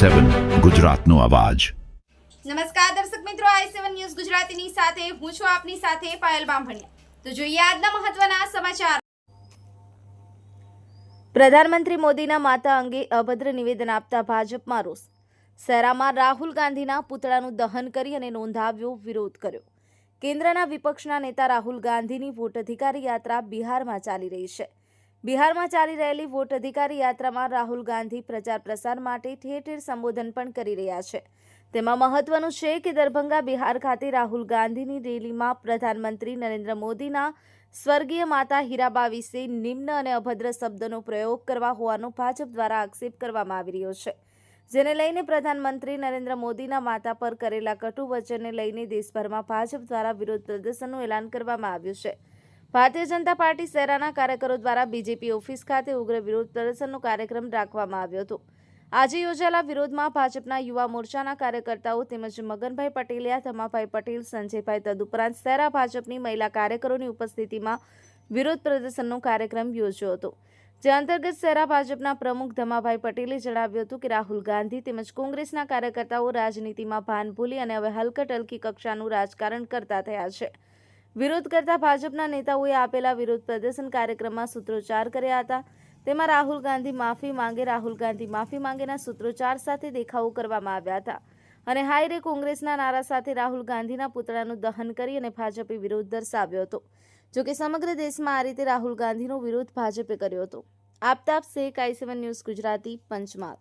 i7 ગુજરાતનો અવાજ। નમસ્કાર દર્શક મિત્રો, i7 ન્યૂઝ ગુજરાતીની સાથે હું છું આપની સાથે પાયલ બામભણિયા। તો જોઈએ આજના મહત્વના સમાચાર। પ્રધાનમંત્રી મોદીના માતા અંગે અભદ્ર નિવેદન આપતા ભાજપમાં રોષ। શહેરામાં રાહુલ ગાંધીના પુતળાનું દહન કરી અને નોંધાવ્યો વિરોધ કર્યો। કેન્દ્રના વિપક્ષના નેતા રાહુલ ગાંધીની વોટ અધિકારી યાત્રા બિહારમાં ચાલી રહી છે। બિહારમાં ચાલી રહેલી વોટ અધિકારી યાત્રામાં રાહુલ ગાંધી પ્રચાર પ્રસાર માટે ઠેર ઠેર સંબોધન પણ કરી રહ્યા છે। તેમાં મહત્વનું છે કે દરભંગા બિહાર ખાતે રાહુલ ગાંધીની રેલીમાં પ્રધાનમંત્રી નરેન્દ્ર મોદીના સ્વર્ગીય માતા હીરાબા વિશે નિમ્ન અને અભદ્ર શબ્દનો પ્રયોગ કરવા હોવાનો ભાજપ દ્વારા આક્ષેપ કરવામાં આવી રહ્યો છે, જેને લઈને પ્રધાનમંત્રી નરેન્દ્ર મોદીના માતા પર કરેલા કટુ વચનને લઈને દેશભરમાં ભાજપ દ્વારા વિરોધ પ્રદર્શનનું એલાન કરવામાં આવ્યું છે। ભારતીય જનતા પાર્ટી શહેરાના કાર્યકરો દ્વારા બીજેપી ઓફિસ ખાતે ઉગ્ર વિરોધ પ્રદર્શનનો કાર્યક્રમ રાખવામાં આવ્યો હતો। આજે યોજાયેલા વિરોધમાં ભાજપના યુવા મોરચાના કાર્યકર્તાઓ તેમજ મગનભાઈ પટેલિયા, ધમાભાઈ પટેલ, સંજયભાઈ તદુપરાંત શહેરા ભાજપની મહિલા કાર્યકરોની ઉપસ્થિતિમાં વિરોધ પ્રદર્શનનો કાર્યક્રમ યોજ્યો હતો, જે અંતર્ગત શહેરા ભાજપના પ્રમુખ ધમાભાઈ પટેલે જણાવ્યું હતું કે રાહુલ ગાંધી તેમજ કોંગ્રેસના કાર્યકર્તાઓ રાજનીતિમાં ભાન ભૂલી અને હવે હલકટહલકી કક્ષાનું રાજકારણ કરતા થયા છે। વિરોધ કરતા ભાજપના નેતાઓએ આપેલા વિરોધ પ્રદર્શન કાર્યક્રમમાં સૂત્રોચ્ચાર કર્યા હતા। તેમાં રાહુલ ગાંધી માફી માંગે, રાહુલ ગાંધી માફી માંગેના સૂત્રોચ્ચાર સાથે દેખાવો કરવામાં આવ્યા હતા અને હાય રે કોંગ્રેસના નારા સાથે રાહુલ ગાંધીના પુતળાનું દહન કરી અને ભાજપે વિરોધ દર્શાવ્યો હતો। જોકે સમગ્ર દેશમાં આ રીતે રાહુલ ગાંધીનો વિરોધ ભાજપે કર્યો હતો। Aftab Shaikh, i7 news Gujarati, Panchmahal.